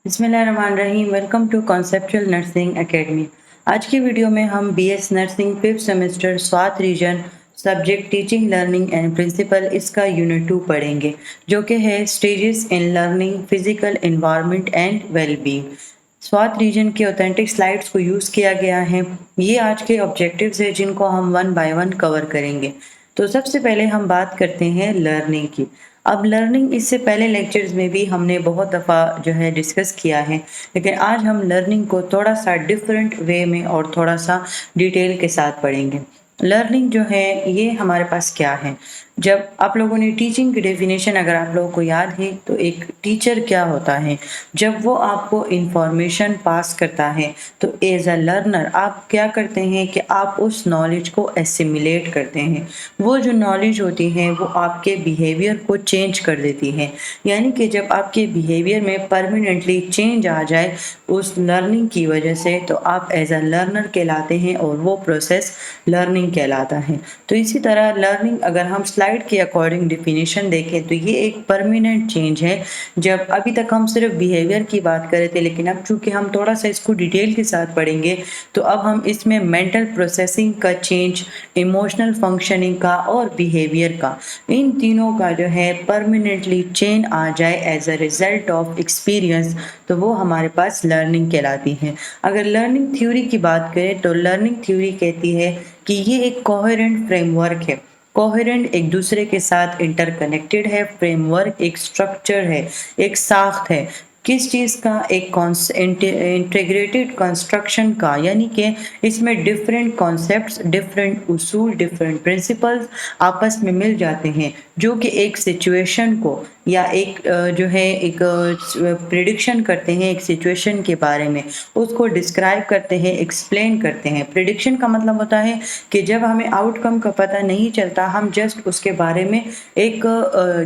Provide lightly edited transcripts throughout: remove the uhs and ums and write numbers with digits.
बिस्मिल्लाहिर्रहमानिर्रहीम। Welcome to conceptual nursing academy. आज की वीडियो में हम BS nursing fifth semester Swat region subject teaching learning and principle इसका यूनिट 2 पढ़ेंगे, जो कि है stages in learning physical environment and wellbeing. Swat region के ऑथेंटिक स्लाइड्स को यूज़ किया गया है। ये आज के ऑब्जेक्टिव्स है जिनको हम वन बाय वन कवर करेंगे। तो सबसे पहले हम बात करते हैं लर्निंग की। अब लर्निंग इससे पहले लेक्चर्स में भी हमने बहुत दफ़ा जो है डिस्कस किया है, लेकिन आज हम लर्निंग को थोड़ा सा डिफरेंट वे में और थोड़ा सा डिटेल के साथ पढ़ेंगे। लर्निंग जो है ये हमारे पास क्या है। जब आप लोगों ने टीचिंग की डेफिनेशन अगर आप लोगों को याद है तो एक टीचर क्या होता है, जब वो आपको इंफॉर्मेशन पास करता है तो एज अ लर्नर आप क्या करते हैं कि आप उस नॉलेज को एसिमिलेट करते हैं। वो जो नॉलेज होती है वो आपके बिहेवियर को चेंज कर देती है, यानी कि जब आपके बिहेवियर में परमानेंटली चेंज आ जाए उस लर्निंग की वजह से, तो आप एज अ लर्नर कहलाते हैं और वो प्रोसेस लर्निंग कहलाता है। तो इसी तरह लर्निंग अगर हम स्लाइड के अकॉर्डिंग डिफिनीशन देखें तो ये एक परमानेंट चेंज है। जब अभी तक हम सिर्फ बिहेवियर की बात कर रहे थे, लेकिन अब चूंकि हम थोड़ा सा इसको डिटेल के साथ पढ़ेंगे तो अब हम इसमें मेंटल प्रोसेसिंग का चेंज, इमोशनल फंक्शनिंग का और बिहेवियर का, इन तीनों का जो है परमानेंटली चेंज आ जाए as a result of experience, तो वो हमारे पास लर्निंग कहलाती है। अगर लर्निंग थ्योरी की बात करें तो लर्निंग थ्योरी कहती है कि ये एक कोहेरेंट फ्रेमवर्क है। कोहेरेंट एक दूसरे के साथ इंटरकनेक्टेड है, फ्रेमवर्क एक स्ट्रक्चर है, एक साख्त है। किस चीज़ का? एक इंटीग्रेटेड कंस्ट्रक्शन का, यानी कि इसमें डिफरेंट कॉन्सेप्ट्स, डिफरेंट उसूल, डिफरेंट प्रिंसिपल्स आपस में मिल जाते हैं, जो कि एक सिचुएशन को या एक जो है एक प्रिडिक्शन करते हैं एक सिचुएशन के बारे में, उसको डिस्क्राइब करते हैं, एक्सप्लेन करते हैं। प्रिडिक्शन का मतलब होता है कि जब हमें आउटकम का पता नहीं चलता, हम जस्ट उसके बारे में एक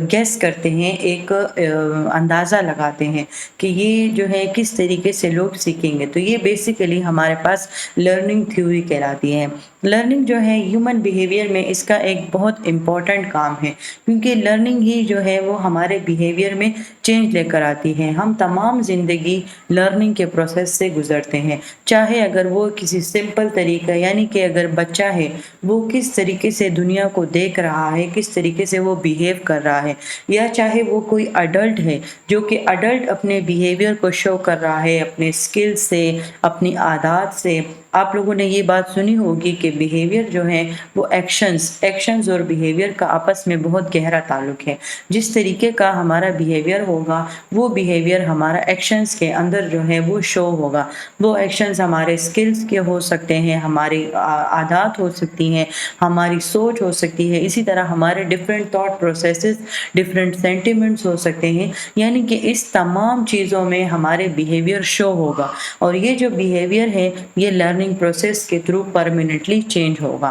गेस करते हैं, एक अंदाज़ा लगाते हैं कि ये जो है किस तरीके से लोग सीखेंगे। तो ये बेसिकली हमारे पास लर्निंग थ्योरी कहलाती है। लर्निंग जो है ह्यूमन बिहेवियर में इसका एक बहुत इम्पॉर्टेंट काम है, क्योंकि लर्निंग ही जो है वो हमारे बिहेवियर में चेंज लेकर आती है। हम तमाम ज़िंदगी लर्निंग के प्रोसेस से गुजरते हैं, चाहे अगर वो किसी सिंपल तरीका, यानी कि अगर बच्चा है वो किस तरीके से दुनिया को देख रहा है, किस तरीके से वो बिहेव कर रहा है, या चाहे वो कोई अडल्ट है जो कि अडल्ट अपने बिहेवियर को शो कर रहा है अपने स्किल से, अपनी आदत से। आप लोगों ने ये बात सुनी होगी कि बिहेवियर जो है वो एक्शंस और बिहेवियर का आपस में बहुत गहरा ताल्लुक है। जिस तरीके का हमारा बिहेवियर होगा वो बिहेवियर हमारा एक्शंस के अंदर जो है वो शो होगा। वो एक्शंस हमारे स्किल्स के हो सकते हैं, हमारी आदत हो सकती हैं, हमारी सोच हो सकती है, इसी तरह हमारे different thought processes, different sentiments हो सकते हैं। यानी कि इस तमाम चीज़ों में हमारे बिहेवियर शो होगा, और ये जो बिहेवियर है ये लर्निंग प्रोसेस के थ्रू परमानेंटली चेंज होगा।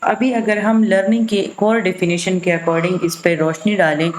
अभी अगर हम लर्निंग की कोर डेफिनेशन के अकॉर्डिंग इस पे रोशनी डालें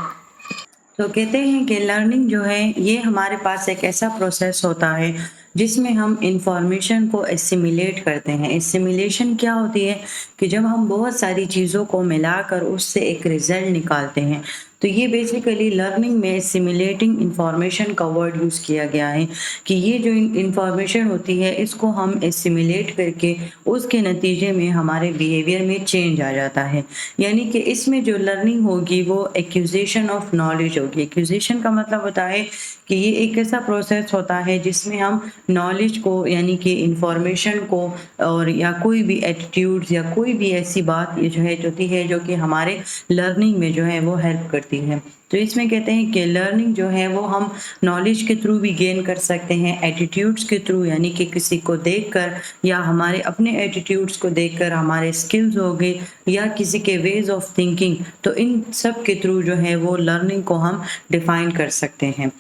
तो कहते हैं कि लर्निंग जो है ये हमारे पास एक ऐसा प्रोसेस होता है जिसमें हम इंफॉर्मेशन को एसिमिलेट करते हैं। एसिमिलेशन क्या होती है कि जब हम बहुत सारी चीज़ों को मिलाकर उससे एक रिजल्ट निकालते हैं, तो ये बेसिकली लर्निंग में एसिमिलेटिंग इंफॉर्मेशन का वर्ड यूज़ किया गया है कि ये जो इंफॉर्मेशन होती है इसको हम एसिमिलेट करके उसके नतीजे में हमारे बिहेवियर में चेंज आ जाता है। यानी कि इसमें जो लर्निंग होगी वो एक्विजिशन ऑफ नॉलेज होगी। एक्विजिशन का मतलब होता है कि ये एक ऐसा प्रोसेस होता है जिसमें हम नॉलेज को, यानी कि इंफॉर्मेशन को, और या कोई भी एटीट्यूड्स या कोई भी ऐसी बात ये जो है होती है जो कि हमारे लर्निंग में जो है वो हेल्प करती है। तो इसमें कहते हैं कि लर्निंग जो है वो हम नॉलेज के थ्रू भी गेन कर सकते हैं, एटीट्यूड्स के थ्रू, यानी कि किसी को देखकर या हमारे अपने एटीट्यूड्स को देखकर हमारे स्किल्स हो गए या किसी के वेज ऑफ थिंकिंग, तो इन सब के थ्रू जो है वो लर्निंग को हम डिफाइन कर सकते हैं।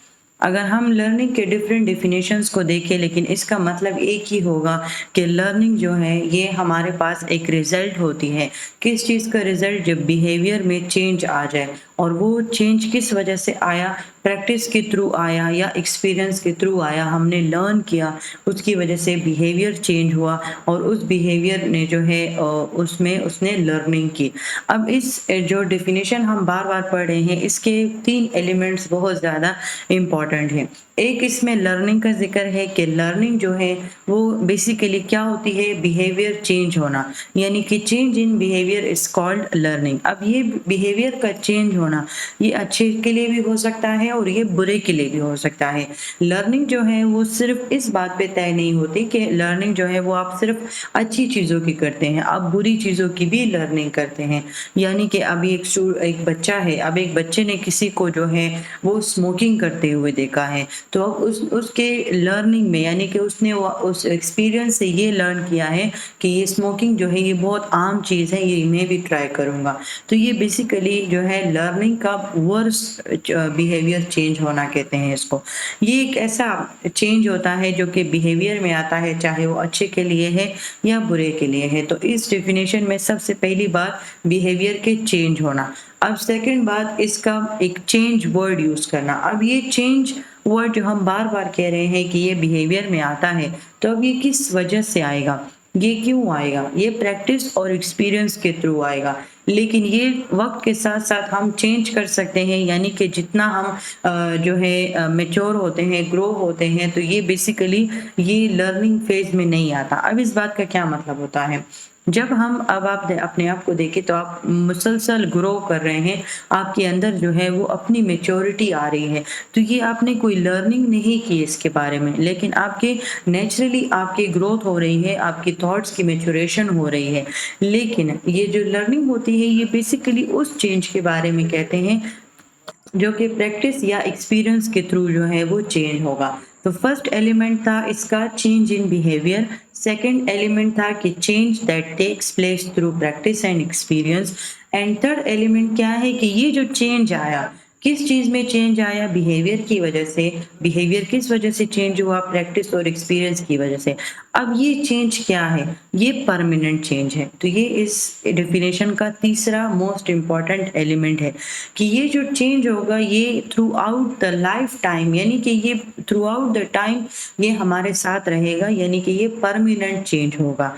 अगर हम लर्निंग के डिफरेंट डेफिनेशंस को देखें, लेकिन इसका मतलब एक ही होगा कि लर्निंग जो है ये हमारे पास एक रिजल्ट होती है। किस चीज़ का रिजल्ट? जब बिहेवियर में चेंज आ जाए, और वो चेंज किस वजह से आया? प्रैक्टिस के थ्रू आया या एक्सपीरियंस के थ्रू आया, हमने लर्न किया, उसकी वजह से बिहेवियर चेंज हुआ और उस बिहेवियर ने जो है उसमें उसने लर्निंग की। अब इस जो डेफिनेशन हम बार बार पढ़ रहे हैं इसके 3 एलिमेंट्स बहुत ज़्यादा इम्पॉर्टेंट हैं। एक इसमें लर्निंग का ज़िक्र है कि लर्निंग जो है वो बेसिकली क्या होती है, बिहेवियर चेंज होना, यानी कि change in behaviour is called learning. अब ये बिहेवियर का चेंज होना, ये अच्छे के लिए भी हो सकता है और ये बुरे के लिए भी हो सकता है। लर्निंग जो है वो सिर्फ़ इस बात पे तय नहीं होती कि लर्निंग जो है वो आप सिर्फ़ अच्छी चीज़ों की करते हैं, आप बुरी चीज़ों की भी लर्निंग करते हैं। यानी कि अभी एक बच्चा है, अब एक बच्चे ने किसी को जो है वो स्मोकिंग करते हुए देखा है, तो अब उसके लर्निंग में, यानी कि उसने वो उस एक्सपीरियंस से ये लर्न किया है कि ये स्मोकिंग जो है ये बहुत आम चीज़ है, ये मैं भी ट्राई करूँगा। तो ये बेसिकली जो है लर्निंग का वर्स बिहेवियर चेंज होना कहते हैं इसको। ये एक ऐसा चेंज होता है जो कि बिहेवियर में आता है, चाहे वो अच्छे के लिए है या बुरे के लिए है। तो इस डेफिनेशन में सबसे पहली बात बिहेवियर के चेंज होना। अब सेकंड बात इसका एक चेंज वर्ड यूज़ करना। अब ये चेंज वर्ड जो हम बार-बार कह रहे हैं कि ये बिहेवियर में आता है, तो अब ये किस वजह से आएगा? ये क्यों आएगा? ये प्रैक्टिस और एक्सपीरियंस के थ्रू आएगा। लेकिन ये वक़्त के साथ-साथ हम चेंज कर सकते हैं, यानी कि जितना हम जो है मैच्योर होते हैं, ग्रो होते हैं, तो ये बेसिकली ये लर्निंग फ़ेज़ में नहीं आता। अब इस बात का क्या मतलब होता है? जब हम अब आप अपने आप को देखें तो आप मुसलसल ग्रो कर रहे हैं, आपके अंदर जो है वो अपनी मैच्योरिटी आ रही है। तो ये आपने कोई लर्निंग नहीं की इसके बारे में, लेकिन आपके नेचुरली आपकी ग्रोथ हो रही है, आपकी थॉट्स की मैच्योरेशन हो रही है। लेकिन ये जो लर्निंग होती है ये बेसिकली उस चेंज के बारे में कहते हैं जो कि प्रैक्टिस या एक्सपीरियंस के थ्रू जो है वो चेंज होगा। तो फर्स्ट एलिमेंट था इसका change in behaviour, second element था कि change that takes place through practice and experience, and third element क्या है कि ये जो चेंज आया, किस चीज़ में चेंज आया, बिहेवियर की वजह से। बिहेवियर किस वजह से चेंज हुआ, प्रैक्टिस और एक्सपीरियंस की वजह से। अब ये चेंज क्या है, ये परमानेंट चेंज है। तो ये इस डेफिनेशन का तीसरा मोस्ट इम्पॉर्टेंट एलिमेंट है कि ये जो चेंज होगा ये through out the life time, यानी कि ये थ्रू आउट द टाइम ये हमारे साथ रहेगा, यानी कि ये परमानेंट चेंज होगा।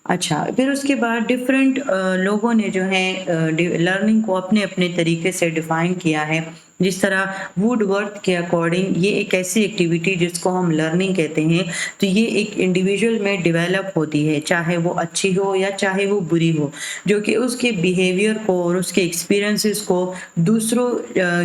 अच्छा, फिर उसके बाद डिफरेंट लोगों ने जो है लर्निंग को अपने-अपने तरीके से डिफाइन किया है। जिस तरह वुडवर्थ के अकॉर्डिंग ये एक ऐसी एक्टिविटी जिसको हम लर्निंग कहते हैं, तो ये एक इंडिविजुअल में डेवलप होती है, चाहे वो अच्छी हो या चाहे वो बुरी हो, जो कि उसके बिहेवियर को और उसके एक्सपीरियंसेस को दूसरों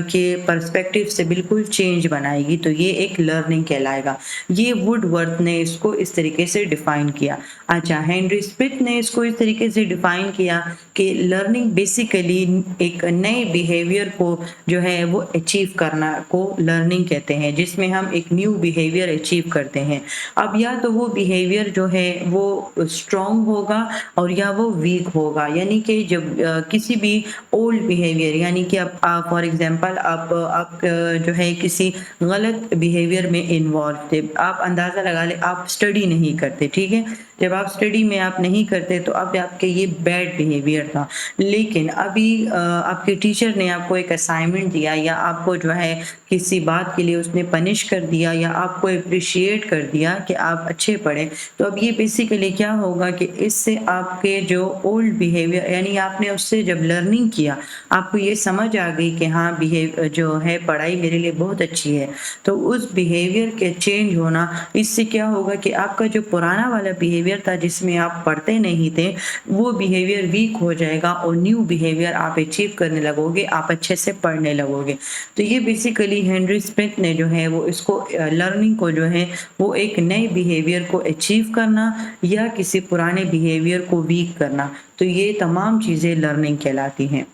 के पर्सपेक्टिव से बिल्कुल चेंज बनाएगी। तो ये एक लर्निंग कहलाएगा। ये वुडवर्थ ने इसको इस तरीके से डिफाइन किया। अच्छा, हेनरी स्मिथ ने इसको इस तरीके से डिफाइन किया कि लर्निंग बेसिकली एक नए बिहेवियर को जो है वो अचीव करना को लर्निंग कहते हैं, जिसमें हम एक न्यू बिहेवियर अचीव करते हैं। अब या तो वो बिहेवियर जो है वो स्ट्रॉन्ग होगा और या वो वीक होगा, यानी कि जब किसी भी ओल्ड बिहेवियर, यानी कि आप फॉर एग्जांपल आप जो है किसी गलत बिहेवियर में इन्वॉल्व थे, आप अंदाज़ा लगा लें आप स्टडी नहीं करते, ठीक है? जब आप स्टडी में आप नहीं करते तो अब आपके ये बैड बिहेवियर था। लेकिन अभी आपके टीचर ने आपको एक असाइनमेंट दिया या आपको जो है किसी बात के लिए उसने पनिश कर दिया या आपको एप्रिशिएट कर दिया कि आप अच्छे पढ़े, तो अब ये बेसिकली क्या होगा कि इससे आपके जो ओल्ड बिहेवियर, यानी आपने उससे जब लर्निंग किया, आपको ये समझ आ गई कि हाँ बिहेव जो है पढ़ाई मेरे लिए बहुत अच्छी है, तो उस बिहेवियर के चेंज होना, इससे क्या होगा कि आपका जो पुराना वाला बिहेवियर था जिसमें आप पढ़ते नहीं थे, वो बिहेवियर वीक हो जाएगा और न्यू बिहेवियर आप अचीव करने लगोगे, आप अच्छे से पढ़ने लगोगे। तो ये बेसिकली हेनरी स्मिथ ने जो है वो इसको लर्निंग को जो है वो एक नए बिहेवियर को अचीव करना या किसी पुराने बिहेवियर को वीक करना, तो ये तमाम चीज़ें लर्निंग कहलाती हैं।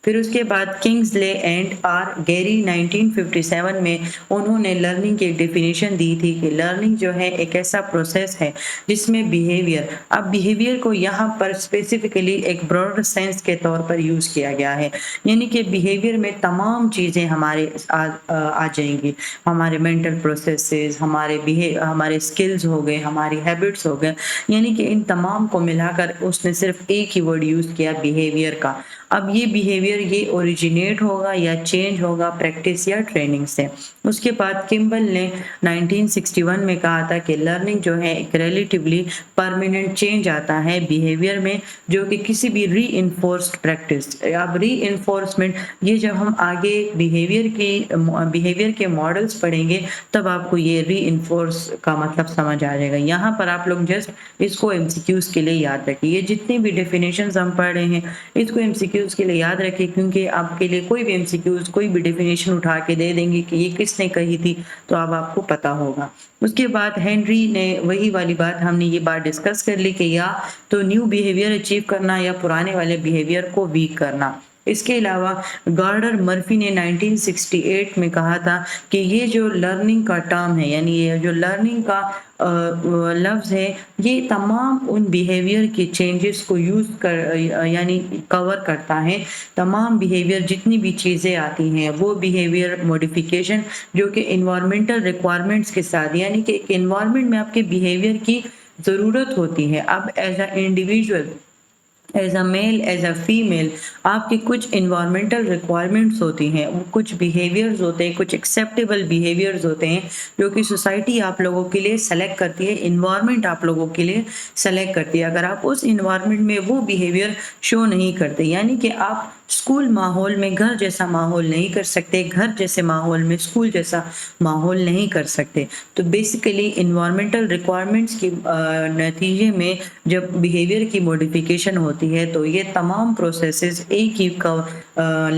फिर उसके बाद किंग्सले एंड आर गैरी 1957 में उन्होंने लर्निंग की एक डेफिनेशन दी थी कि लर्निंग जो है एक ऐसा प्रोसेस है जिसमें बिहेवियर, अब बिहेवियर को यहाँ पर स्पेसिफिकली एक ब्रॉड सेंस के तौर पर यूज़ किया गया है, यानी कि बिहेवियर में तमाम चीज़ें हमारे आ जाएंगी, हमारे मेंटल प्रोसेसेस, हमारे स्किल्स हो गए, हमारी हैबिट्स हो गए, यानी कि इन तमाम को मिलाकर उसने सिर्फ एक ही वर्ड यूज़ किया बिहेवियर का। अब ये बिहेवियर ये ओरिजिनेट होगा या चेंज होगा प्रैक्टिस या ट्रेनिंग से। उसके बाद किम्बल ने 1961 में कहा था कि लर्निंग जो है एक रिलेटिवली परमानेंट चेंज आता है बिहेवियर में, जो कि किसी भी री प्रैक्टिस। अब री ये जब हम आगे बिहेवियर के मॉडल्स पढ़ेंगे तब आपको ये री का मतलब समझ आ जाएगा। यहाँ पर आप लोग जस्ट इसको एमसीक्यूज के लिए याद रखिए। ये जितनी भी डेफिनेशंस हम पढ़ रहे हैं इसको एमसीक्यूज के लिए याद रखिए, क्योंकि आपके लिए कोई भी एमसीक्यूज कोई भी डेफिनेशन उठा के दे देंगे कि ये किसने कही थी, तो अब आपको पता होगा। उसके बाद हेनरी ने वही वाली बात, हमने ये बात डिस्कस कर ली कि या तो न्यू बिहेवियर अचीव करना या पुराने वाले बिहेवियर को वीक करना। इसके अलावा गार्डर मर्फी ने 1968 में कहा था कि ये जो लर्निंग का टर्म है, यानी ये जो लर्निंग का लफ्ज़ है, ये तमाम उन बिहेवियर के चेंजेस को यूज़ कर यानी कवर करता है। तमाम बिहेवियर जितनी भी चीज़ें आती हैं वो बिहेवियर मॉडिफिकेशन जो कि इन्वायरमेंटल रिक्वायरमेंट्स के साथ, यानी कि एक इन्वायरमेंट में आपके बिहेवियर की ज़रूरत होती है। अब as a individual, as a male, as a female, आपकी कुछ इन्वायरमेंटल रिक्वायरमेंट्स होती हैं, वो कुछ बिहेवियर्स होते हैं, कुछ एक्सेप्टेबल बिहेवियर्स होते हैं जो कि सोसाइटी आप लोगों के लिए सेलेक्ट करती है, इन्वायरमेंट आप लोगों के लिए सेलेक्ट करती है। अगर आप उस इन्वायरमेंट में वो बिहेवियर शो नहीं करते, यानी कि आप स्कूल माहौल में घर जैसा माहौल नहीं कर सकते, घर जैसे माहौल में स्कूल जैसा माहौल नहीं कर सकते, तो बेसिकली इन्वायरमेंटल रिक्वायरमेंट्स के नतीजे में जब बिहेवियर की मॉडिफिकेशन होती है तो ये तमाम प्रोसेसेस एक ही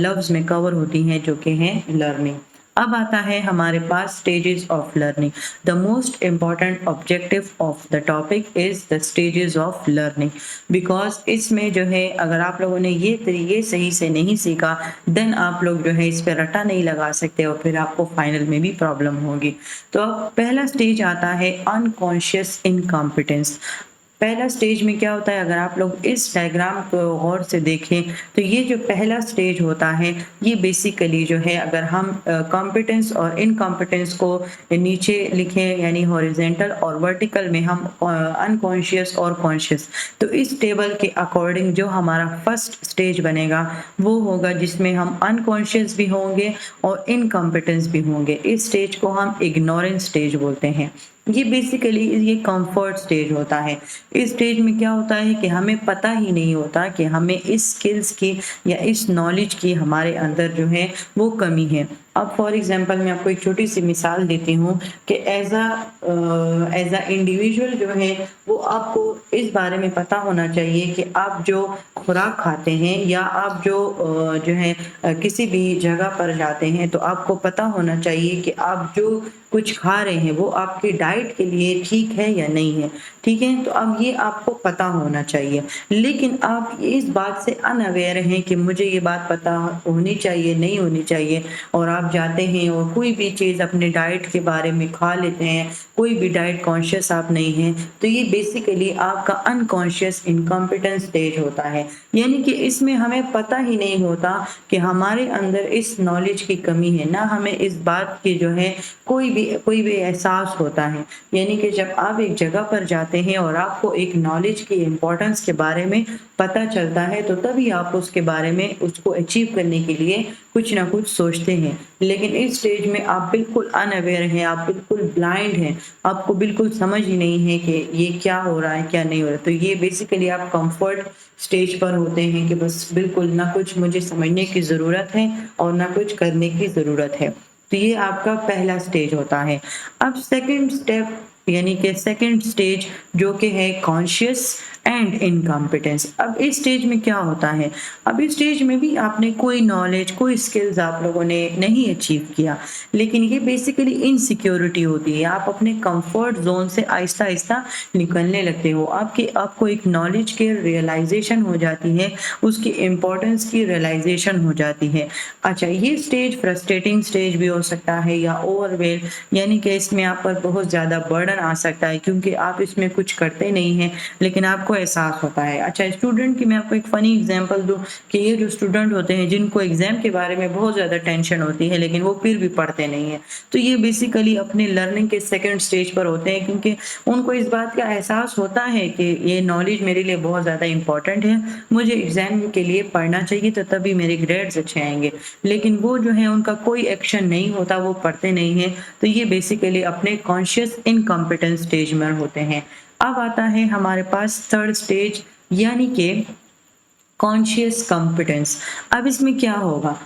लफ्ज़ में कवर होती हैं जो कि हैं लर्निंग। अब आता है हमारे पास stages of learning. The most important objective of the topic is the stages of learning, because इसमें जो है अगर आप लोगों ने ये सही से नहीं सीखा देन आप लोग जो है इस पर रट्टा नहीं लगा सकते और फिर आपको फाइनल में भी प्रॉब्लम होगी। तो अब पहला स्टेज आता है अनकॉन्शियस इनकॉम्पिटेंस। पहला स्टेज में क्या होता है, अगर आप लोग इस डायग्राम को गौर से देखें तो ये जो पहला स्टेज होता है ये बेसिकली जो है, अगर हम कॉम्पिटेंस और इनकॉम्पिटेंस को नीचे लिखें यानी हॉरिजेंटल और वर्टिकल में हम अनकॉन्शियस और कॉन्शियस, तो इस टेबल के अकॉर्डिंग जो हमारा फर्स्ट स्टेज बनेगा वो होगा जिसमें हम अनकॉन्शियस भी होंगे और इनकॉम्पिटेंस भी होंगे। इस स्टेज को हम इग्नोरेंस स्टेज बोलते हैं। ये बेसिकली ये कंफर्ट स्टेज होता है। इस स्टेज में क्या होता है कि हमें पता ही नहीं होता कि हमें इस स्किल्स की या इस नॉलेज की हमारे अंदर जो है वो कमी है। अब फॉर एग्जांपल मैं आपको एक छोटी सी मिसाल देती हूँ कि एज अ इंडिविजुअल जो है वो आपको इस बारे में पता होना चाहिए कि आप जो खुराक खाते हैं या आप जो है किसी भी जगह पर जाते हैं तो आपको पता होना चाहिए कि आप जो कुछ खा रहे हैं वो आपके डाइट के लिए ठीक है या नहीं है, ठीक है। तो अब ये आपको पता होना चाहिए, लेकिन आप इस बात से अनअवेयर हैं कि मुझे ये बात पता होनी चाहिए नहीं होनी चाहिए, और आप जाते हैं और कोई भी चीज़ अपने डाइट के बारे में खा लेते हैं, कोई भी डाइट कॉन्शियस आप नहीं हैं, तो ये बेसिकली आपका अनकॉन्शियस इनकॉम्पिटेंस स्टेज होता है। यानी कि इसमें हमें पता ही नहीं होता कि हमारे अंदर इस नॉलेज की कमी है, ना हमें इस बात की जो है कोई भी एहसास होता है। यानी कि जब आप एक जगह पर जाते हैं और आपको एक नॉलेज की इम्पोर्टेंस के बारे में पता चलता है तो तभी आप उसके बारे में उसको अचीव करने के लिए कुछ ना कुछ सोचते हैं। लेकिन इस स्टेज में आप बिल्कुल अनअवेयर हैं, आप बिल्कुल ब्लाइंड हैं, आपको बिल्कुल समझ ही नहीं है कि ये क्या हो रहा है क्या नहीं हो रहा। तो ये बेसिकली आप कंफर्ट स्टेज पर होते हैं कि बस बिल्कुल ना कुछ मुझे समझने की ज़रूरत है और ना कुछ करने की ज़रूरत है। तो ये आपका पहला स्टेज होता है। अब सेकंड स्टेप यानी कि सेकंड स्टेज जो कि है कॉन्शियस एंड इनकॉम्पिटेंस। अब इस स्टेज में क्या होता है, अब इस स्टेज में भी आपने कोई नॉलेज कोई स्किल्स आप लोगों ने नहीं अचीव किया, लेकिन ये बेसिकली इनसिक्योरिटी होती है। आप अपने कंफर्ट जोन से आहिस्ता आहिस्ता निकलने लगते हो, आपको एक नॉलेज की रियलाइजेशन हो जाती है, उसकी इम्पोर्टेंस की रियलाइजेशन हो जाती है। अच्छा, ये स्टेज फ्रस्ट्रेटिंग स्टेज भी हो सकता है या ओवरवेल, यानी कि इसमें आप पर बहुत ज़्यादा बर्डन आ सकता है क्योंकि आप इसमें कुछ करते नहीं हैं लेकिन आपको आपको एहसास होता है। अच्छा, स्टूडेंट की मैं आपको एक फ़नी एग्ज़ाम्पल दूँ कि ये जो स्टूडेंट होते हैं जिनको एग्ज़ाम के बारे में बहुत ज़्यादा टेंशन होती है, लेकिन वो फिर भी पढ़ते नहीं हैं। तो ये बेसिकली अपने लर्निंग के सेकंड स्टेज पर होते हैं, क्योंकि उनको इस बात का एहसास होता है कि ये नॉलेज मेरे लिए बहुत ज़्यादा इम्पोर्टेंट है, मुझे एग्ज़ाम के लिए पढ़ना चाहिए तो तभी मेरे ग्रेड्स अच्छे आएँगे। लेकिन वो जो है उनका कोई एक्शन नहीं होता, वो पढ़ते नहीं हैं, तो ये बेसिकली अपने कॉन्शियस इनकॉम्पिटेंस स्टेज में होते हैं। अब आता है हमारे पास थर्ड स्टेज, यानी कि कॉन्शियस कॉम्पिटेंस। अब इसमें क्या होगा?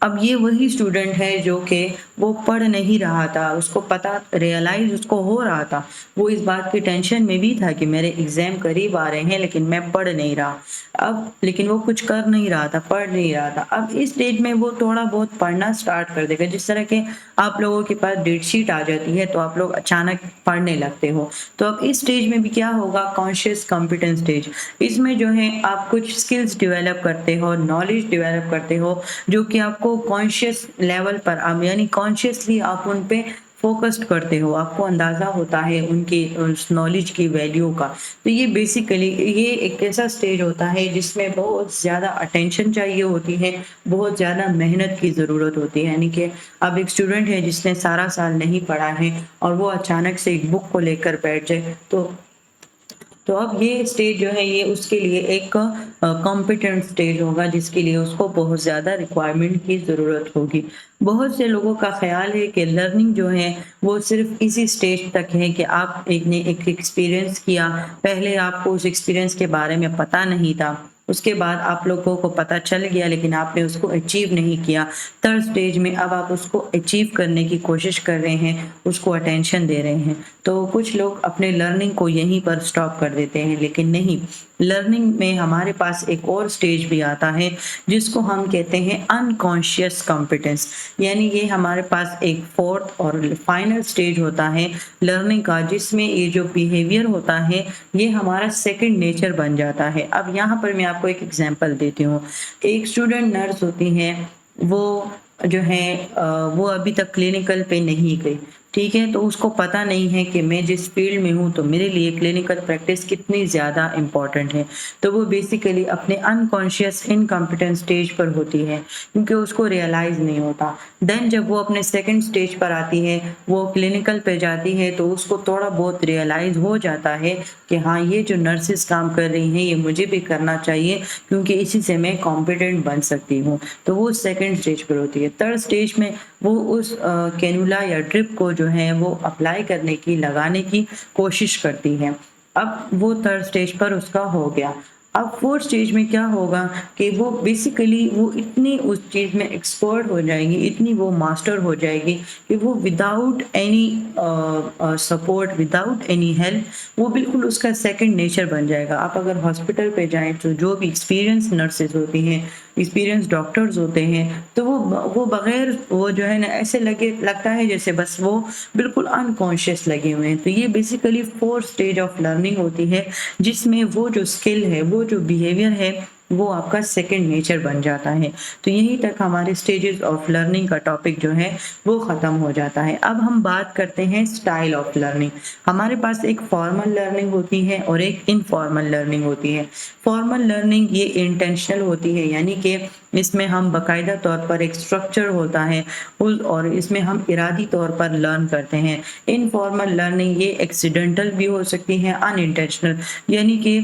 अब ये वही स्टूडेंट है जो कि वो पढ़ नहीं रहा था, उसको पता रियलाइज़ उसको हो रहा था। वो इस बात की टेंशन में भी था कि मेरे एग्ज़ाम करीब आ रहे हैं, लेकिन मैं पढ़ नहीं रहा। अब लेकिन वो कुछ कर नहीं रहा था, पढ़ नहीं रहा था। अब इस स्टेज में वो थोड़ा बहुत पढ़ना स्टार्ट कर देगा। जिस तरह के आप लोगों के पास डेट शीट आ जाती है, तो आप लोग अचानक पढ़ने लगते हो। तो अब इस स्टेज में भी क्या होगा? Conscious competence stage. इसमें जो है आप कुछ स्किल्स डेवलप करते हो, नॉलेज डेवलप करते हो, जो कि आपको कॉन्शियस लेवल पर आप यानी कॉन्शियसली आप उन पे फ़ोकस्ड करते हो, आपको अंदाज़ा होता है उनकी उस नॉलेज की वैल्यू का। तो ये बेसिकली ये एक ऐसा स्टेज होता है जिसमें बहुत ज़्यादा अटेंशन चाहिए होती है, बहुत ज़्यादा मेहनत की ज़रूरत होती है। यानी कि अब एक स्टूडेंट है जिसने सारा साल नहीं पढ़ा है और वो अचानक से एक बुक को लेकर बैठ जाए, तो अब ये स्टेज जो है ये उसके लिए एक कॉम्पिटेंट स्टेज होगा, जिसके लिए उसको बहुत ज़्यादा रिक्वायरमेंट की ज़रूरत होगी। बहुत से लोगों का ख़्याल है कि लर्निंग जो है वो सिर्फ़ इसी स्टेज तक है कि आप एक ने एक एक्सपीरियंस किया, पहले आपको उस एक्सपीरियंस के बारे में पता नहीं था, उसके बाद आप लोगों को पता चल गया लेकिन आपने उसको अचीव नहीं किया। थर्ड स्टेज में अब आप उसको अचीव करने की कोशिश कर रहे हैं, उसको अटेंशन दे रहे हैं। तो कुछ लोग अपने लर्निंग को यहीं पर स्टॉप कर देते हैं, लेकिन नहीं, लर्निंग में हमारे पास एक और स्टेज भी आता है जिसको हम कहते हैं अनकॉन्शियस कॉम्पिटेंस। यानी ये हमारे पास एक फोर्थ और फाइनल स्टेज होता है लर्निंग का, जिसमें ये जो बिहेवियर होता है ये हमारा सेकंड नेचर बन जाता है। अब यहाँ पर मैं आपको एक एग्जांपल देती हूँ। एक स्टूडेंट नर्स होती है, वो जो है वो अभी तक क्लिनिकल पे नहीं गई, ठीक है? तो उसको पता नहीं है कि मैं जिस फील्ड में हूँ तो मेरे लिए क्लिनिकल प्रैक्टिस कितनी ज़्यादा इम्पोर्टेंट है। तो वो बेसिकली अपने अनकॉन्शियस इनकॉम्पिटेंट स्टेज पर होती है, क्योंकि उसको रियलाइज़ नहीं होता। देन जब वो अपने सेकंड स्टेज पर आती है, वो क्लिनिकल पे जाती है, तो उसको थोड़ा बहुत रियलाइज़ हो जाता है कि हाँ, ये जो नर्सेस काम कर रही हैं ये मुझे भी करना चाहिए, क्योंकि इसी से मैं कॉम्पिटेंट बन सकती हूँ। तो वो सेकंड स्टेज पर होती है। थर्ड स्टेज में वो उस कैनुला या ड्रिप को जो है वो अप्लाई करने की, लगाने की कोशिश करती है। अब वो थर्ड स्टेज पर उसका हो गया। अब फोर्थ स्टेज में क्या होगा कि वो बेसिकली वो इतनी उस चीज़ में एक्सपर्ट हो जाएगी, इतनी वो मास्टर हो जाएगी कि वो without any support, without any help, वो बिल्कुल उसका सेकंड नेचर बन जाएगा। आप अगर हॉस्पिटल पे जाएँ तो जो भी एक्सपीरियंस नर्सेज़ होती हैं, एक्सपीरियंस डॉक्टर्स होते हैं, तो वो बगैर वो जो है ना ऐसे लगता है जैसे बस वो बिल्कुल अनकॉन्शियस लगे हुए हैं। तो ये basically fourth stage of learning होती है, जिसमें वो जो स्किल है, वो जो बिहेवियर है, वो आपका सेकंड नेचर बन जाता है। तो यहीं तक हमारे स्टेजेस ऑफ लर्निंग का टॉपिक जो है वो ख़त्म हो जाता है। अब हम बात करते हैं स्टाइल ऑफ लर्निंग। हमारे पास एक फॉर्मल लर्निंग होती है और एक इनफॉर्मल लर्निंग होती है। फॉर्मल लर्निंग ये इंटेंशनल होती है, यानी कि इसमें हम बाकायदा तौर पर एक स्ट्रक्चर होता है और इसमें हम इरादी तौर पर लर्न करते हैं। इनफॉर्मल लर्निंग ये एक्सीडेंटल भी हो सकती है, अनइंटेंशनल, यानी कि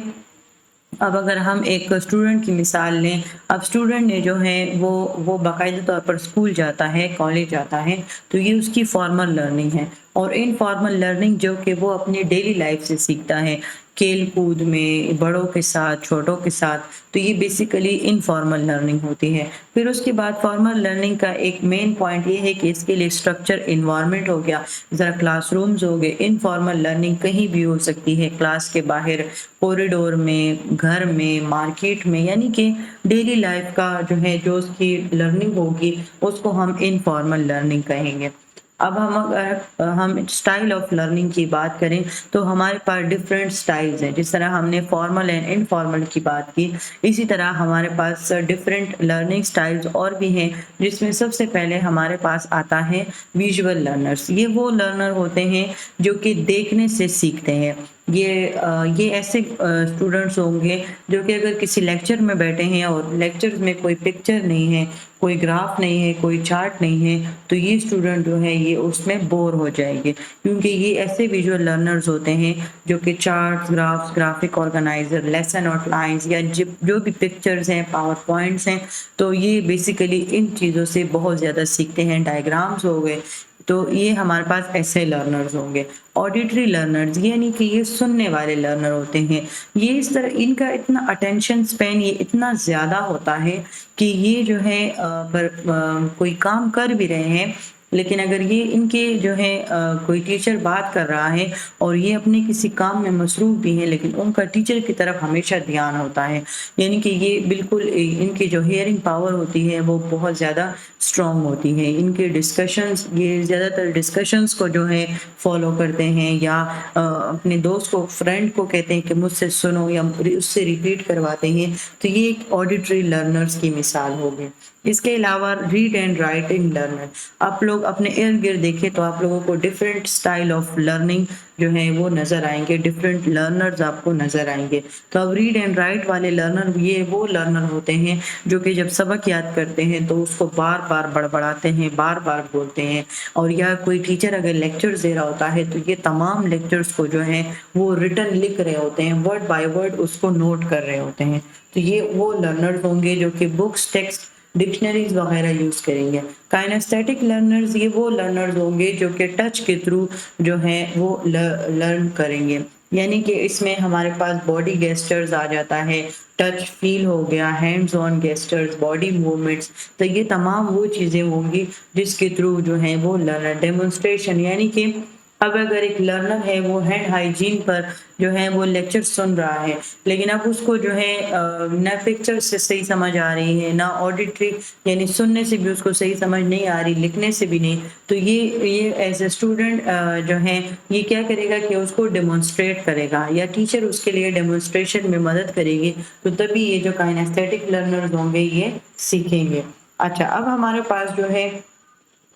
अब अगर हम एक स्टूडेंट की मिसाल लें, अब स्टूडेंट ने जो है वो बाकायदा तौर पर स्कूल जाता है, कॉलेज जाता है, तो ये उसकी फॉर्मल लर्निंग है। और इनफॉर्मल लर्निंग जो कि वो अपनी डेली लाइफ से सीखता है, खेल कूद में, बड़ों के साथ, छोटों के साथ, तो ये बेसिकली इनफॉर्मल लर्निंग होती है। फिर उसके बाद फॉर्मल लर्निंग का एक मेन पॉइंट ये है कि इसके लिए स्ट्रक्चर इन्वायरमेंट हो गया, ज़रा क्लासरूम्स हो गए। इनफॉर्मल लर्निंग कहीं भी हो सकती है, क्लास के बाहर, कॉरिडोर में, घर में, मार्केट में, यानी कि डेली लाइफ का जो है जो उसकी लर्निंग होगी उसको हम इनफॉर्मल लर्निंग कहेंगे। अब हम अगर हम स्टाइल ऑफ लर्निंग की बात करें तो हमारे पास डिफरेंट स्टाइल्स हैं। जिस तरह हमने फॉर्मल एंड इनफॉर्मल की बात की, इसी तरह हमारे पास डिफरेंट लर्निंग स्टाइल्स और भी हैं, जिसमें सबसे पहले हमारे पास आता है विजुअल लर्नर्स। ये वो लर्नर होते हैं जो कि देखने से सीखते हैं। ये ऐसे स्टूडेंट्स होंगे जो कि अगर किसी लेक्चर में बैठे हैं और लेक्चर में कोई पिक्चर नहीं है, कोई ग्राफ नहीं है, कोई चार्ट नहीं है, तो ये स्टूडेंट जो है ये उसमें बोर हो जाएंगे, क्योंकि ये ऐसे विजुअल लर्नर्स होते हैं जो कि charts, graphs, graphic organiser, lesson outlines या जो भी पिक्चर्स हैं, पावर पॉइंट्स हैं, तो ये बेसिकली इन चीज़ों से बहुत ज़्यादा सीखते हैं। डायग्राम्स हो गए, तो ये हमारे पास ऐसे लर्नर्स होंगे। ऑडिटरी लर्नर्स यानी कि ये सुनने वाले लर्नर होते हैं। ये इस तरह इनका इतना अटेंशन स्पैन ये इतना ज़्यादा होता है कि ये जो है कोई काम कर भी रहे हैं, लेकिन अगर ये इनके जो है कोई टीचर बात कर रहा है और ये अपने किसी काम में मसरूफ़ भी हैं, लेकिन उनका टीचर की तरफ हमेशा ध्यान होता है। यानी कि ये बिल्कुल इनकी जो हियरिंग पावर होती है वो बहुत ज़्यादा स्ट्रॉन्ग होती है। इनके डिस्कशंस, ये ज़्यादातर डिस्कशंस को जो है फॉलो करते हैं, या अपने दोस्त को, फ्रेंड को कहते हैं कि मुझसे सुनो, या उससे रिपीट करवाते हैं। तो ये एक ऑडिटरी लर्नर्स की मिसाल होगी। इसके अलावा रीड एंड राइटिंग लर्नर, आप लोग अपने इर्द गिर्द देखें तो आप लोगों को डिफरेंट स्टाइल ऑफ लर्निंग जो है वो नज़र आएंगे, डिफरेंट लर्नर्स आपको नज़र आएंगे। तो अब रीड एंड राइट वाले लर्नर, ये वो लर्नर होते हैं जो कि जब सबक याद करते हैं तो उसको बार बार बड़बड़ाते हैं, बार बार बोलते हैं। और या कोई टीचर अगर लेक्चर दे रहा होता है तो ये तमाम लेक्चर्स को जो है वो रिटर्न लिख रहे होते हैं, वर्ड बाय वर्ड उसको नोट कर रहे होते हैं। तो ये वो लर्नर्स होंगे जो कि बुक्स, टेक्स्ट, डिक्शनरीज वगैरह यूज करेंगे। काइनेस्थेटिक लर्नर्स, ये वो लर्नर्स होंगे जो कि टच के थ्रू जो है वो लर्न करेंगे। यानी कि इसमें हमारे पास बॉडी गेस्चर्स आ जाता है, टच फील हो गया, hands on gestures, body movements. तो ये तमाम वो चीज़ें होंगी जिसके थ्रू जो है वो लर्नर डेमोन्स्ट्रेशन, यानी कि अब अगर एक लर्नर है वो हैंड हाइजीन पर जो है वो लेक्चर सुन रहा है, लेकिन अब उसको जो है ना पिक्चर से सही समझ आ रही है, ना ऑडिटरी यानी सुनने से भी उसको सही समझ नहीं आ रही, लिखने से भी नहीं, तो ये एज ए स्टूडेंट जो है ये क्या करेगा कि उसको डेमोन्स्ट्रेट करेगा, या टीचर उसके लिए डेमोन्स्ट्रेशन में मदद करेगी, तो तभी ये जो काइनेस्थेटिक लर्नर्स होंगे ये सीखेंगे। अच्छा, अब हमारे पास जो है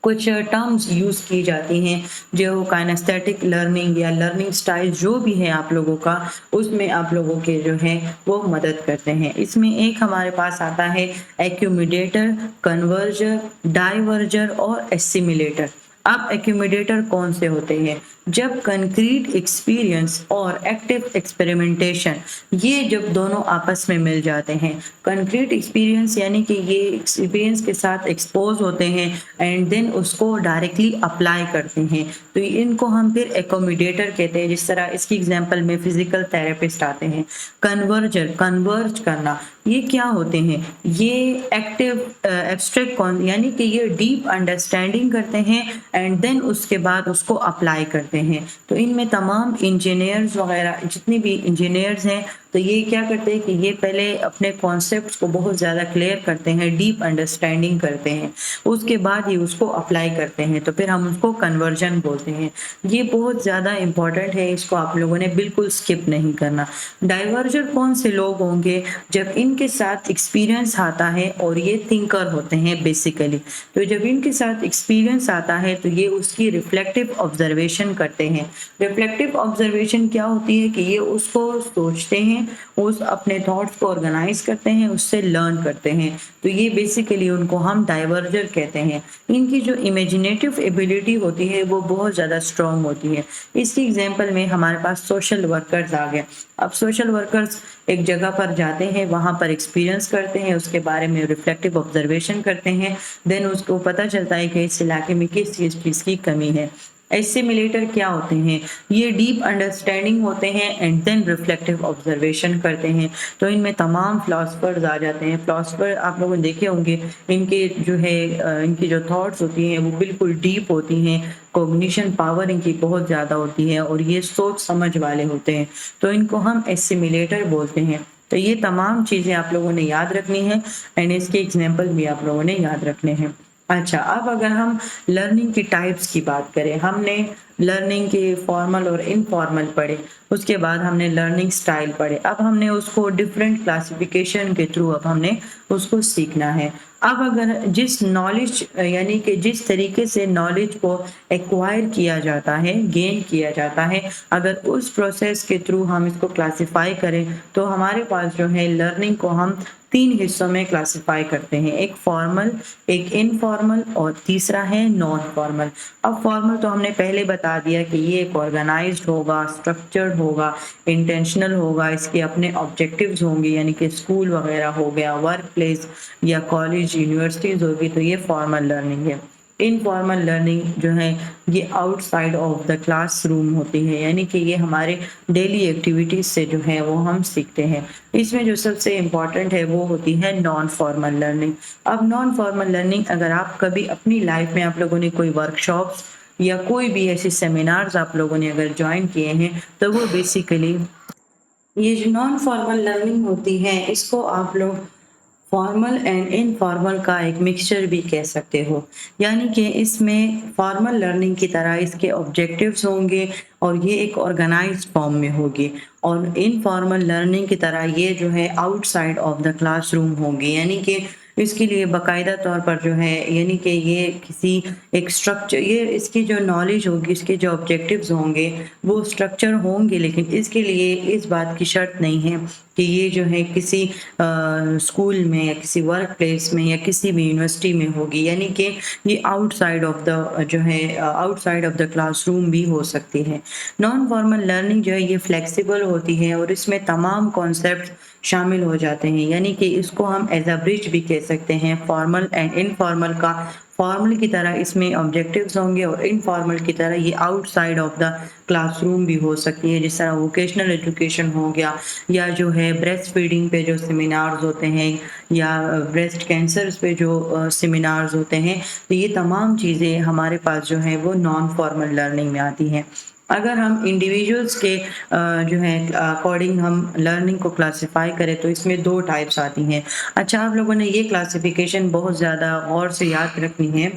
कुछ टर्म्स यूज़ की जाती हैं जो काइनेस्थेटिक लर्निंग या लर्निंग स्टाइल जो भी है आप लोगों का, उसमें आप लोगों के जो है वो मदद करते हैं। इसमें एक हमारे पास आता है एक्यूमुलेटर, कन्वर्जर, डाइवर्जर और एसिमिलेटर। अब एक्यूमुलेटर कौन से होते हैं? जब कंक्रीट एक्सपीरियंस और एक्टिव एक्सपेरिमेंटेशन, ये जब दोनों आपस में मिल जाते हैं। कंक्रीट एक्सपीरियंस यानी कि ये एक्सपीरियंस के साथ एक्सपोज होते हैं एंड देन उसको डायरेक्टली अप्लाई करते हैं, तो इनको हम फिर एक्यूमुलेटर कहते हैं। जिस तरह इसकी एग्जांपल में फिजिकल थेरेपिस्ट आते हैं। कन्वर्जर, कन्वर्ज करना, ये क्या होते हैं? ये एक्टिव एब्स्ट्रैक्ट यानी कि ये डीप अंडरस्टैंडिंग करते हैं एंड देन उसके बाद उसको अप्लाई करते हैं। तो इनमें तमाम इंजीनियर्स वगैरह, जितनी भी इंजीनियर्स हैं, तो ये क्या करते हैं कि ये पहले अपने कॉन्सेप्ट्स को बहुत ज़्यादा क्लियर करते हैं, डीप अंडरस्टैंडिंग करते हैं, उसके बाद ये उसको अप्लाई करते हैं, तो फिर हम उसको कन्वर्जन बोलते हैं। ये बहुत ज़्यादा इंपॉर्टेंट है, इसको आप लोगों ने बिल्कुल स्किप नहीं करना। डाइवर्जर कौन से लोग होंगे? जब इनके साथ एक्सपीरियंस आता है, और ये थिंकर होते हैं बेसिकली, तो जब इनके साथ एक्सपीरियंस आता है तो ये उसकी रिफ्लेक्टिव ऑब्जर्वेशन करते हैं। रिफ्लेक्टिव ऑब्जर्वेशन क्या होती है कि ये उसको सोचते हैं, उस अपने थॉट्स को ऑर्गेनाइज करते हैं, उससे लर्न करते हैं, तो ये बेसिकली उनको हम डाइवर्जर कहते हैं। इनकी जो इमेजिनेटिव एबिलिटी होती है वो बहुत ज़्यादा स्ट्रॉन्ग होती है। इसकी एग्जांपल में हमारे पास सोशल वर्कर्स आ गए। अब सोशल वर्कर्स एक जगह पर जाते हैं, वहाँ पर एक्सपीरियंस करते हैं, उसके बारे में रिफ्लेक्टिव ऑब्जर्वेशन करते हैं, देन उसको पता चलता है कि इस इलाके में किस चीज़ की कमी है। एसिमिलेटर क्या होते हैं? ये डीप अंडरस्टैंडिंग होते हैं एंड देन रिफ्लेक्टिव ऑब्जर्वेशन करते हैं। तो इनमें तमाम फिलोसफर्स आ जाते हैं। फिलोसफर आप लोगों ने देखे होंगे, इनके जो है इनकी जो थॉट्स होती हैं वो बिल्कुल डीप होती हैं, कॉग्निशन पावर इनकी बहुत ज़्यादा होती है, और ये सोच समझ वाले होते हैं, तो इनको हम एसिमिलेटर बोलते हैं। तो ये तमाम चीज़ें आप लोगों ने याद रखनी है एंड इसके एग्जाम्पल भी आप लोगों ने याद रखने हैं। अच्छा, अब अगर हम लर्निंग की टाइप्स की बात करें, हमने लर्निंग के फॉर्मल और इनफॉर्मल पढ़े, उसके बाद हमने लर्निंग स्टाइल पढ़े, अब हमने उसको डिफरेंट क्लासिफिकेशन के थ्रू अब हमने उसको सीखना है। अब अगर जिस नॉलेज यानी कि जिस तरीके से नॉलेज को एक्वायर किया जाता है, गेन किया जाता है, अगर उस प्रोसेस के थ्रू हम इसको क्लासिफाई करें, तो हमारे पास जो है लर्निंग को हम 3 हिस्सों में क्लासिफाई करते हैं, एक फॉर्मल, एक इनफॉर्मल और तीसरा है नॉन फॉर्मल। अब फॉर्मल तो हमने पहले बता दिया कि ये एक ऑर्गेनाइज्ड होगा, स्ट्रक्चर्ड होगा, इंटेंशनल होगा, इसके अपने ऑब्जेक्टिव्स होंगे, यानी कि स्कूल वगैरह हो गया, वर्क प्लेस या कॉलेज, यूनिवर्सिटीज़ होगी, तो ये फॉर्मल लर्निंग है। इनफॉर्मल लर्निंग जो है ये आउटसाइड ऑफ द क्लासरूम होती है, यानी कि ये हमारे डेली एक्टिविटीज़ से जो है वो हम सीखते हैं। इसमें जो सबसे इम्पोर्टेंट है वो होती है नॉन फॉर्मल लर्निंग। अब नॉन फॉर्मल लर्निंग अगर आप कभी अपनी लाइफ में आप लोगों ने कोई वर्कशॉप्स या कोई भी ऐसे सेमिनार्स आप लोगों ने अगर जॉइन किए हैं, तो वो बेसिकली ये जो नॉन फॉर्मल लर्निंग होती है, इसको आप लोग फॉर्मल एंड इनफॉर्मल का एक मिक्सचर भी कह सकते हो। यानी कि इसमें फॉर्मल लर्निंग की तरह इसके ऑब्जेक्टिव्स होंगे और ये एक ऑर्गेनाइज्ड फॉर्म में होगी, और इनफॉर्मल लर्निंग की तरह ये जो है आउटसाइड ऑफ द क्लासरूम होगी, यानी कि इसके लिए बाकायदा तौर पर जो है, यानी कि ये किसी एक स्ट्रक्चर, ये इसकी जो नॉलेज होगी, इसके जो ऑब्जेक्टिव्स होंगे वो स्ट्रक्चर होंगे, लेकिन इसके लिए इस बात की शर्त नहीं है कि ये जो है किसी स्कूल में या किसी वर्क प्लेस में या किसी भी यूनिवर्सिटी में होगी, यानी कि ये आउटसाइड ऑफ द जो है आउटसाइड ऑफ द क्लासरूम भी हो सकती है। नॉन फॉर्मल लर्निंग जो है ये फ्लेक्सिबल होती है और इसमें तमाम कॉन्सेप्ट शामिल हो जाते हैं, यानी कि इसको हम एज अ ब्रिज भी कह सकते हैं फॉर्मल एंड इनफॉर्मल का। फॉर्मल की तरह इसमें ऑब्जेक्टिव्स होंगे और इनफॉर्मल की तरह ये आउटसाइड ऑफ द क्लासरूम भी हो सकती है, जिस तरह वोकेशनल एजुकेशन हो गया, या जो है ब्रेस्ट फीडिंग पे जो सेमिनार्स होते हैं, या ब्रेस्ट कैंसर्स पे जो सेमिनार्स होते हैं, तो ये तमाम चीज़ें हमारे पास जो है वो नॉन फॉर्मल लर्निंग में आती हैं। अगर हम इंडिविजुअल्स के जो है अकॉर्डिंग हम लर्निंग को क्लासिफाई करें, तो इसमें 2 टाइप्स आती हैं। अच्छा, आप लोगों ने ये क्लासिफिकेशन बहुत ज़्यादा गौर से याद रखनी है।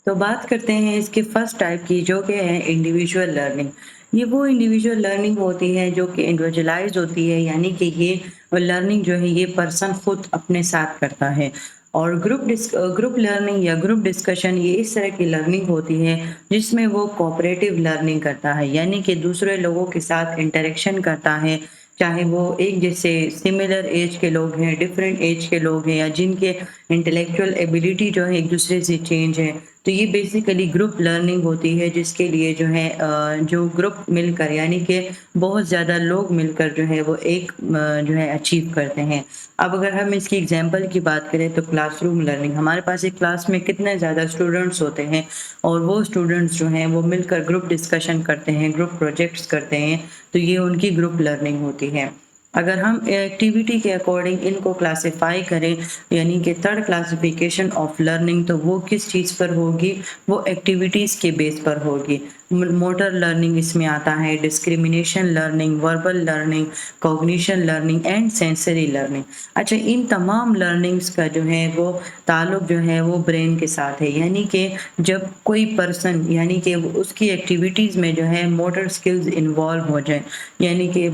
तो बात करते हैं इसके फर्स्ट टाइप की, जो कि है इंडिविजुअल लर्निंग। ये वो इंडिविजुअल लर्निंग होती है जो कि इंडिविजुअलाइज्ड होती है, यानी कि ये लर्निंग जो है ये पर्सन खुद अपने साथ करता है। और ग्रुप लर्निंग या ग्रुप डिस्कशन ये इस तरह की लर्निंग होती है जिसमें वो कोऑपरेटिव लर्निंग करता है, यानी कि दूसरे लोगों के साथ इंटरेक्शन करता है, चाहे वो एक जैसे सिमिलर एज के लोग हैं, डिफरेंट एज के लोग हैं, या जिनके इंटेलेक्चुअल एबिलिटी जो है एक दूसरे से चेंज है। तो ये बेसिकली ग्रुप लर्निंग होती है, जिसके लिए जो है जो ग्रुप मिलकर, यानी कि बहुत ज़्यादा लोग मिलकर जो है वो एक जो है अचीव करते हैं। अब अगर हम इसकी एग्जांपल की बात करें, तो क्लासरूम लर्निंग, हमारे पास एक क्लास में कितने ज़्यादा स्टूडेंट्स होते हैं और वो स्टूडेंट्स जो हैं वो मिलकर ग्रुप डिस्कशन करते हैं, ग्रुप प्रोजेक्ट्स करते हैं, तो ये उनकी ग्रुप लर्निंग होती है। अगर हम एक्टिविटी के अकॉर्डिंग इनको क्लासिफाई करें, यानी कि थर्ड क्लासिफिकेशन ऑफ लर्निंग, तो वो किस चीज़ पर होगी, वो एक्टिविटीज़ के बेस पर होगी। मोटर लर्निंग इसमें आता है, discrimination learning, verbal learning, cognition learning and sensory learning. अच्छा, इन तमाम लर्निंग्स का जो है वो ताल्लुक जो है वो ब्रेन के साथ है, यानी कि जब कोई पर्सन, यानी कि उसकी एक्टिविटीज़ में जो है मोटर स्किल्स इन्वॉल्व हो जाए, यानी कि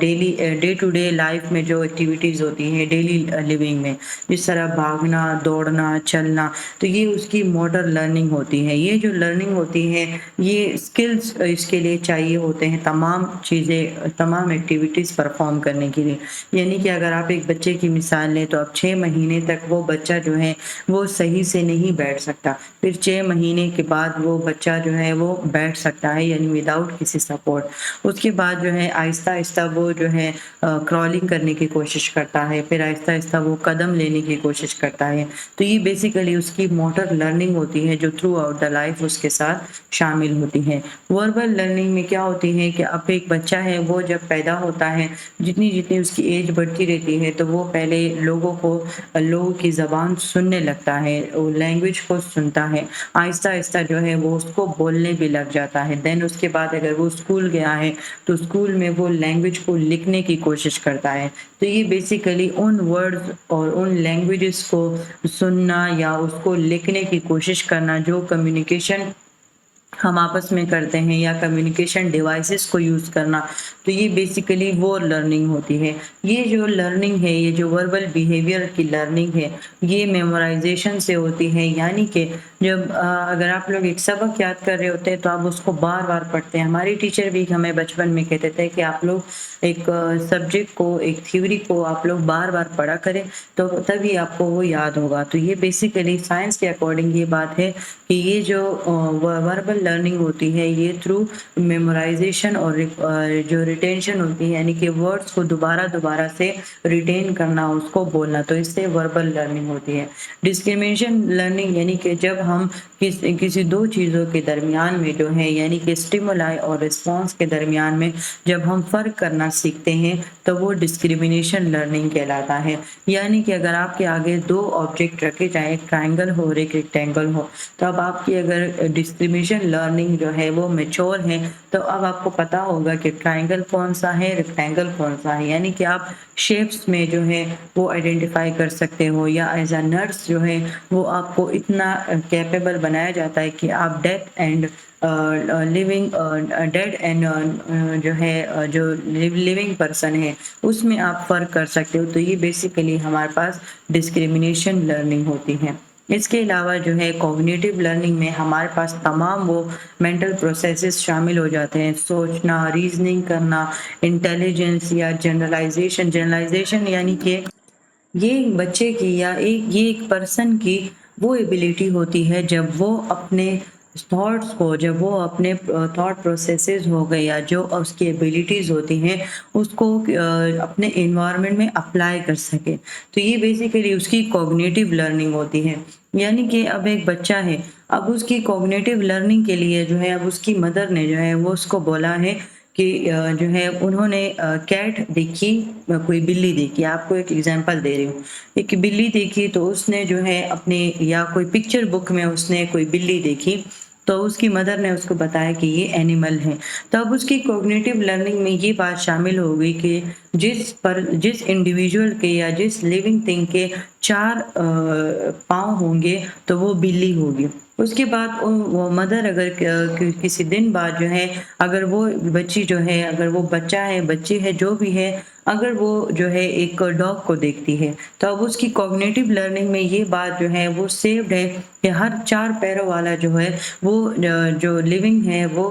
daily day to day life में जो एक्टिविटीज़ होती हैं डेली लिविंग में, जिस तरह भागना, दौड़ना, चलना, तो ये उसकी मोटर लर्निंग होती है। ये जो लर्निंग होती है, ये स्किल्स इसके लिए चाहिए होते हैं, तमाम चीज़ें, तमाम एक्टिविटीज़ परफॉर्म करने के लिए। यानी कि अगर आप एक बच्चे की मिसाल लें, तो अब 6 महीने तक वो बच्चा जो है वो सही से नहीं बैठ सकता, फिर 6 महीने के बाद वो बच्चा जो है वो बैठ सकता है, यानी विदाउट किसी सपोर्ट। उसके बाद जो है आहिस्ता-आहिस्ता वो जो है क्रॉलिंग करने की कोशिश करता है, फिर आहिस्ता-आहिस्ता वो कदम लेने की कोशिश करता है। तो ये बेसिकली उसकी मोटर लर्निंग होती है जो थ्रू आउट द लाइफ उसके साथ शामिल होती ہے۔ وربل لرننگ میں کیا ہوتی ہے کہ اب ایک بچہ ہے وہ جب پیدا ہوتا ہے، جتنی جتنی اس کی ایج بڑھتی رہتی ہے تو وہ پہلے لوگوں کی زبان سننے لگتا ہے، لینگویج کو سنتا ہے، آہستہ آہستہ جو ہے وہ اس کو بولنے بھی لگ جاتا ہے۔ دین اس کے بعد اگر وہ اسکول گیا ہے تو اسکول میں وہ لینگویج کو لکھنے کی کوشش کرتا ہے۔ تو یہ بیسیکلی ان ورڈز اور ان لینگویجز کو سننا یا اس کو لکھنے کی کوشش کرنا جو کمیونیکیشن ہم آپس میں کرتے ہیں، یا کمیونیکیشن ڈیوائسز کو یوز کرنا، تو یہ بیسیکلی وہ لرننگ ہوتی ہے۔ یہ جو لرننگ ہے، یہ جو وربل بیہیویئر کی لرننگ ہے، یہ میمورائزیشن سے ہوتی ہے، یعنی کہ جب اگر آپ لوگ ایک سبق یاد کر رہے ہوتے ہیں تو آپ اس کو بار بار پڑھتے ہیں۔ ہماری ٹیچر بھی ہمیں بچپن میں کہتے تھے کہ آپ لوگ ایک سبجیکٹ کو، ایک تھیوری کو آپ لوگ بار بار پڑھا کریں تو تبھی آپ کو وہ یاد ہوگا۔ تو یہ بیسیکلی سائنس کے اکارڈنگ یہ بات ہے کہ یہ جو وربل لرننگ ہوتی ہے یہ تھرو میمورائزیشن اور جو ریٹینشن ہوتی ہے، یعنی کہ ورڈز کو دوبارہ دوبارہ سے ریٹین کرنا، اس کو بولنا، تو اس سے وربل لرننگ ہوتی ہے۔ ڈسکریمنیشن لرننگ یعنی کہ جب ہم کسی دو چیزوں کے درمیان میں جو ہے، یعنی کہ اسٹیمولائی اور رسپانس کے درمیان میں جب ہم فرق کرنا سیکھتے ہیں تو وہ ڈسکریمنیشن لرننگ کہلاتا ہے۔ یعنی کہ اگر آپ کے آگے دو آبجیکٹ رکھے جائیں، ایک ٹرائنگل ہو اور ایک ریکٹینگل ہو، تو اب آپ کی اگر ڈسکریمنیشن لرننگ جو ہے وہ میچور ہے تو اب آپ کو پتا ہوگا کہ ٹرائنگل کون سا ہے، ریکٹینگل کون سا ہے، یعنی کہ آپ شیپس میں جو ہے وہ آئیڈینٹیفائی کر سکتے ہو، یا ایز اے نرس جو ہے وہ آپ کو اتنا کیپیبل بنایا جاتا ہے کہ آپ ڈیڈ اینڈ جو ہے جو لیونگ پرسن ہے اس میں آپ فرق کر سکتے ہو۔ تو یہ بیسیکلی ہمارے پاس ڈسکریمنیشن لرننگ ہوتی ہے۔ اس کے علاوہ جو ہے کوگنیٹیو لرننگ میں ہمارے پاس تمام وہ مینٹل پروسیسز شامل ہو جاتے ہیں، سوچنا، ریزننگ کرنا، انٹیلیجنس یا جنرلائزیشن یعنی کہ یہ ایک بچے کی یا یہ ایک پرسن کی وہ ایبلٹی ہوتی ہے جب وہ اپنے تھاٹس کو، جب وہ اپنے تھاٹ پروسیسز ہو گئے یا جو اس کی ایبلٹیز ہوتی ہیں اس کو اپنے انوائرمنٹ میں اپلائی کر سکے، تو یہ بیسیکلی اس کی کوگنیٹیو لرننگ ہوتی ہے۔ یعنی کہ اب ایک بچہ ہے، اب اس کی کوگنیٹیو لرننگ کے لیے جو ہے اب اس کی مدر نے جو ہے وہ اس کو بولا ہے کہ جو ہے انہوں نے کیٹ دیکھی، کوئی بلی دیکھی، آپ کو ایک ایگزامپل دے رہی ہوں، ایک بلی دیکھی تو اس نے جو ہے اپنے یا کوئی پکچر بک میں اس نے کوئی بلی دیکھی تو اس کی مدر نے اس کو بتایا کہ یہ اینیمل ہے، تو اب اس کی کوگنیٹیو لرننگ میں یہ بات شامل ہو گئی کہ جس انڈیویجول کے یا جس لیونگ تھنگ کے 4 پاؤں ہوں گے تو وہ بلی ہوگی۔ اس کے بعد وہ مدر اگر کسی دن بعد جو ہے اگر وہ بچی جو ہے، اگر وہ بچہ ہے، بچی ہے، جو بھی ہے، اگر وہ جو ہے ایک ڈاگ کو دیکھتی ہے تو اب اس کی کوگنیٹیو لرننگ میں یہ بات جو ہے وہ سیوڈ ہے کہ ہر 4 پیروں والا جو ہے وہ جو لیونگ ہے وہ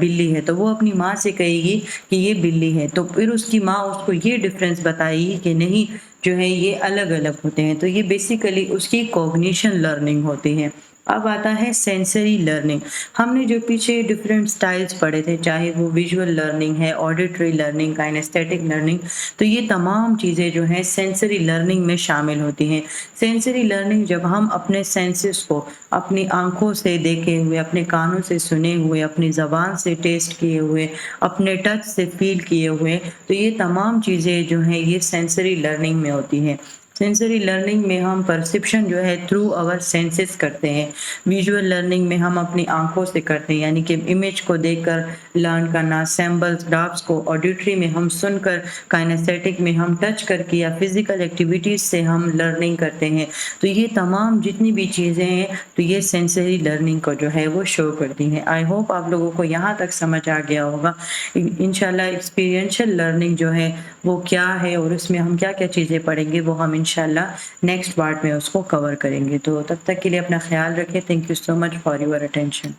بلی ہے، تو وہ اپنی ماں سے کہے گی کہ یہ بلی ہے، تو پھر اس کی ماں اس کو یہ ڈفرینس بتائے گی کہ نہیں جو ہے یہ الگ الگ ہوتے ہیں۔ تو یہ بیسیکلی اس کی کوگنیشن لرننگ ہوتی ہے۔ اب آتا ہے سینسری لرننگ۔ ہم نے جو پیچھے ڈفرینٹ سٹائلز پڑھے تھے، چاہے وہ ویژول لرننگ ہے، آڈیٹری لرننگ، کائنیسٹیٹک لرننگ، تو یہ تمام چیزیں جو ہیں سینسری لرننگ میں شامل ہوتی ہیں۔ سینسری لرننگ جب ہم اپنے سینسز کو اپنی آنکھوں سے دیکھے ہوئے، اپنے کانوں سے سنے ہوئے، اپنی زبان سے ٹیسٹ کیے ہوئے، اپنے ٹچ سے فیل کیے ہوئے، تو یہ تمام چیزیں جو ہیں یہ سینسری لرننگ میں ہوتی ہیں۔ سینسری لرننگ میں ہم پرسیپشن جو ہے تھرو آور سینسز کرتے ہیں۔ ویژول لرننگ میں ہم اپنی آنکھوں سے کرتے ہیں، یعنی کہ امیج کو دیکھ کر لرن کرنا، سمبلز، گرافس کو آڈیٹری میں ہم سن کر، کائنیسٹیٹک میں ہم ٹچ کر کے یا فزیکل ایکٹیویٹیز سے ہم لرننگ کرتے ہیں۔ تو یہ تمام جتنی بھی چیزیں ہیں تو یہ سینسری لرننگ کو جو ہے وہ شو کرتی ہیں۔ آئی ہوپ آپ لوگوں کو یہاں تک سمجھ آ گیا ہوگا۔ انشاءاللہ ایکسپیرینشل لرننگ جو ہے وہ کیا ہے اور اس میں ہم کیا کیا چیزیں پڑھیں گے وہ ہم انشاءاللہ نیکسٹ پارٹ میں اس کو کور کریں گے۔ تو تب تک کے لیے اپنا خیال رکھیں۔ Thank you so much for your attention.